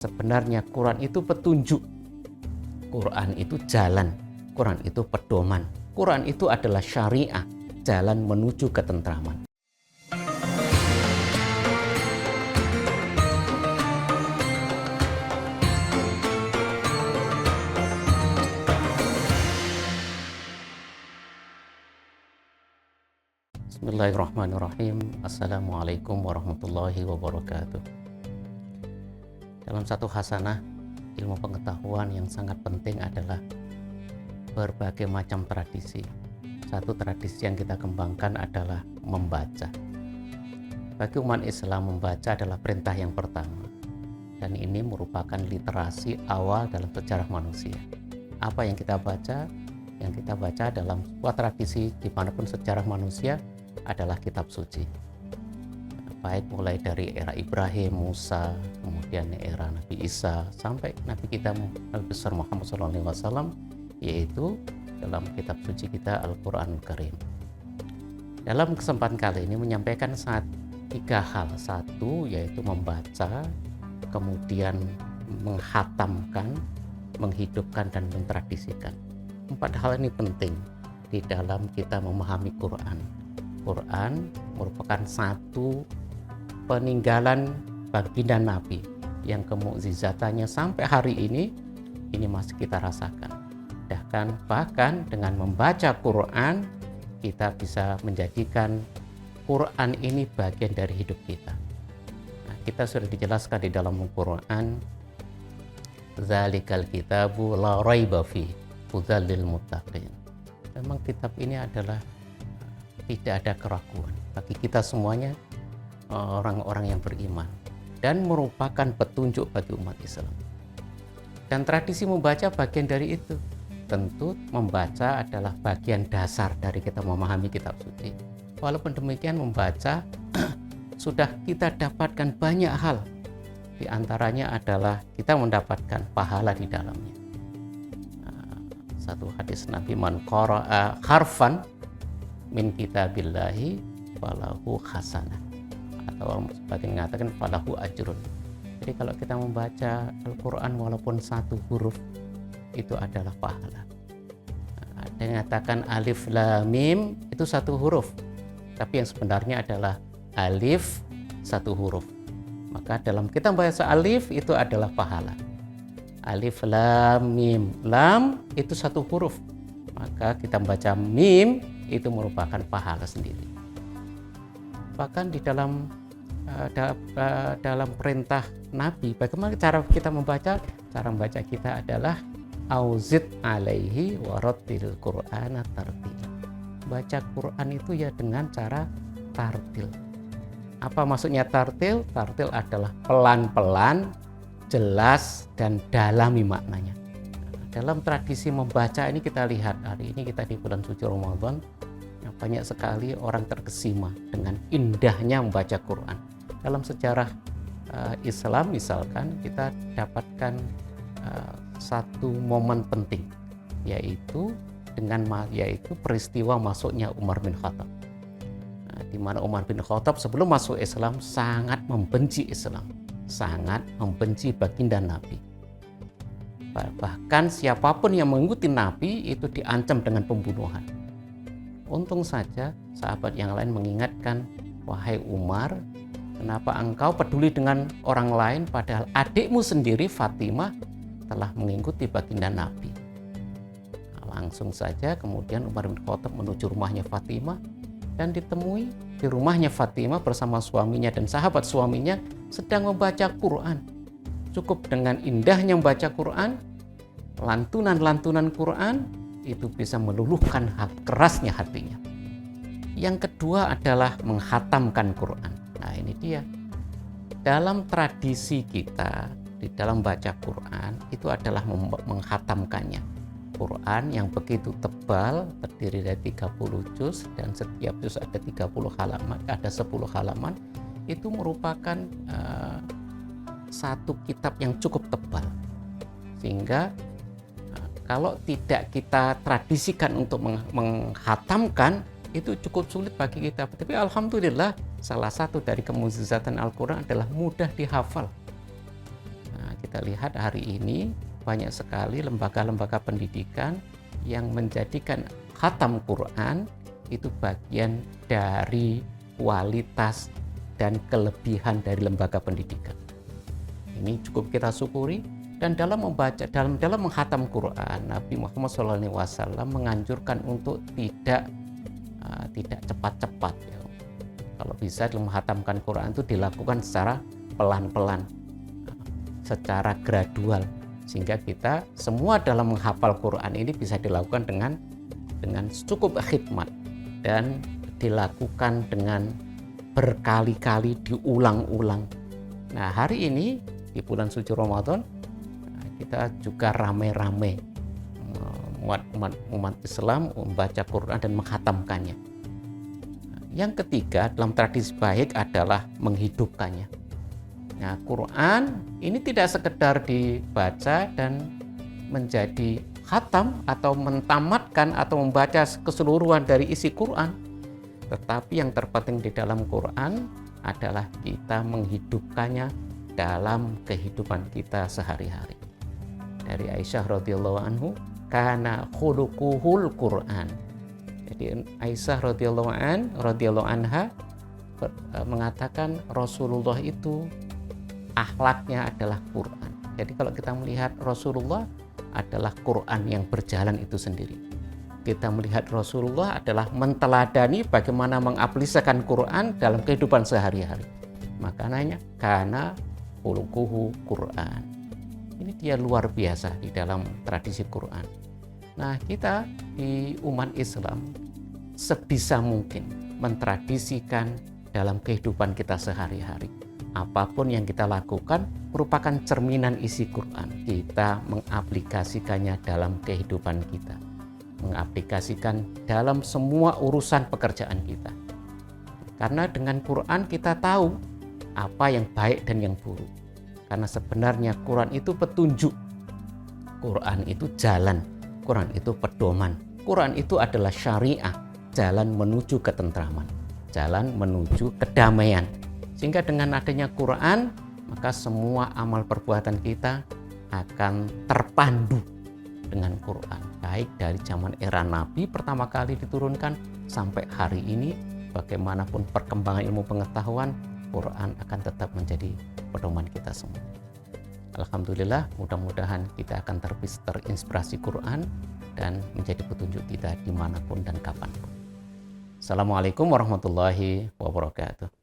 Sebenarnya Quran itu petunjuk, Quran itu jalan, Quran itu pedoman, Quran itu adalah syariah, jalan menuju ketentraman. Bismillahirrahmanirrahim. Assalamualaikum warahmatullahi wabarakatuh. Dalam satu hasanah ilmu pengetahuan yang sangat penting adalah berbagai macam tradisi. Satu tradisi yang kita kembangkan adalah membaca. Bagi umat Islam, membaca adalah perintah yang pertama, dan ini merupakan literasi awal dalam sejarah manusia. Apa yang kita baca? Yang kita baca dalam sebuah tradisi dimanapun sejarah manusia adalah kitab suci. Baik mulai dari era Ibrahim, Musa, kemudian era Nabi Isa, sampai Nabi kita Nabi besar Muhammad SAW, yaitu dalam kitab suci kita Al-Quranul Karim. Dalam kesempatan kali ini menyampaikan tiga hal. Satu, yaitu membaca, kemudian menghatamkan, menghidupkan, dan mentradisikan. 4 hal ini penting di dalam kita memahami Quran. Quran merupakan satu peninggalan baginda Nabi yang kemukjizatannya sampai hari ini masih kita rasakan. Bahkan dengan membaca Quran, kita bisa menjadikan Quran ini bagian dari hidup kita. Nah, kita sudah dijelaskan di dalam Quran, Zalikal kitabu la raiba fi hudal lil muttaqin. Memang kitab ini adalah tidak ada keraguan bagi kita semuanya, orang-orang yang beriman, dan merupakan petunjuk bagi umat Islam. Dan tradisi membaca bagian dari itu. Tentu membaca adalah bagian dasar dari kita memahami kitab suci. Walaupun demikian, membaca sudah kita dapatkan banyak hal. Di antaranya adalah kita mendapatkan pahala di dalamnya. Satu hadis Nabi, man qara'a harfan min kitabillahi falahu hasanah, atau sebagian mengatakan falahu ajrun. Jadi kalau kita membaca Al-Quran walaupun satu huruf, itu adalah pahala. Ada yang mengatakan alif lam mim itu satu huruf, tapi yang sebenarnya adalah alif satu huruf. Maka dalam kita membaca alif itu adalah pahala. Alif lam mim, lam itu satu huruf, maka kita membaca mim itu merupakan pahala sendiri. Bahkan di dalam perintah Nabi, bagaimana cara kita membaca? Cara membaca kita adalah auzid alaihi warattil qur'ana tartil. Baca Quran itu ya dengan cara tartil. Apa maksudnya tartil? Tartil adalah pelan-pelan, jelas, dan dalami maknanya. Dalam tradisi membaca ini kita lihat hari ini kita di bulan suci Ramadan, banyak sekali orang terkesima dengan indahnya membaca Quran. Dalam sejarah Islam misalkan kita dapatkan satu momen penting, yaitu peristiwa masuknya Umar bin Khattab. Di mana Umar bin Khattab sebelum masuk Islam sangat membenci Islam, sangat membenci baginda Nabi. Bahkan siapapun yang mengikuti Nabi itu diancam dengan pembunuhan. Untung saja sahabat yang lain mengingatkan, wahai Umar, kenapa engkau peduli dengan orang lain padahal adikmu sendiri Fatimah telah mengikuti baginda Nabi. Nah, langsung saja kemudian Umar bin Khattab menuju rumahnya Fatimah, dan ditemui di rumahnya Fatimah bersama suaminya dan sahabat suaminya sedang membaca Quran. Cukup dengan indahnya membaca Quran, lantunan-lantunan Quran itu bisa meluluhkan kerasnya hatinya. Yang kedua adalah menghatamkan Quran. Nah, ini dia. Dalam tradisi kita, di dalam baca Quran, itu adalah menghatamkannya. Quran yang begitu tebal, terdiri dari 30 juz, dan setiap juz ada 30 halaman, ada 10 halaman, itu merupakan satu kitab yang cukup tebal. Sehingga kalau tidak kita tradisikan untuk menghatamkan, itu cukup sulit bagi kita. Tapi alhamdulillah, salah satu dari kemukjizatan Al-Quran adalah mudah dihafal. Nah, kita lihat hari ini banyak sekali lembaga-lembaga pendidikan yang menjadikan khatam Quran itu bagian dari kualitas dan kelebihan dari lembaga pendidikan. Ini cukup kita syukuri. Dan dalam menghatam Quran, Nabi Muhammad SAW menganjurkan untuk tidak cepat-cepat. Ya. Kalau bisa dalam menghatamkan Quran itu dilakukan secara pelan-pelan, secara gradual, sehingga kita semua dalam menghafal Quran ini bisa dilakukan dengan cukup khidmat dan dilakukan dengan berkali-kali diulang-ulang. Nah, hari ini di bulan suci Ramadan kita juga rame-rame umat Islam membaca Quran dan menghatamkannya. Yang ketiga dalam tradisi baik adalah menghidupkannya. Nah, Quran ini tidak sekedar dibaca dan menjadi khatam atau mentamatkan atau membaca keseluruhan dari isi Quran, tetapi yang terpenting di dalam Quran adalah kita menghidupkannya dalam kehidupan kita sehari-hari. Dari Aisyah radhiyallahu anhu, kana khuluquhul Quran. Jadi Aisyah radhiyallahu anha mengatakan Rasulullah itu akhlaknya adalah Quran. Jadi kalau kita melihat Rasulullah adalah Quran yang berjalan itu sendiri. Kita melihat Rasulullah adalah menteladani bagaimana mengaplikasikan Quran dalam kehidupan sehari-hari. Makanya kana khuluquhu Quran. Ini dia luar biasa di dalam tradisi Quran. Nah, kita di umat Islam sebisa mungkin mentradisikan dalam kehidupan kita sehari-hari. Apapun yang kita lakukan merupakan cerminan isi Quran. Kita mengaplikasikannya dalam kehidupan kita. Mengaplikasikan dalam semua urusan pekerjaan kita. Karena dengan Quran kita tahu apa yang baik dan yang buruk. Karena sebenarnya Quran itu petunjuk, Quran itu jalan, Quran itu pedoman, Quran itu adalah syariah, jalan menuju ketentraman, jalan menuju kedamaian. Sehingga dengan adanya Quran, maka semua amal perbuatan kita akan terpandu dengan Quran. Baik dari zaman era Nabi pertama kali diturunkan sampai hari ini, bagaimanapun perkembangan ilmu pengetahuan, Quran akan tetap menjadi pedoman kita semua. Alhamdulillah, mudah-mudahan kita akan terinspirasi Quran dan menjadi petunjuk kita dimanapun dan kapanpun. Assalamualaikum warahmatullahi wabarakatuh.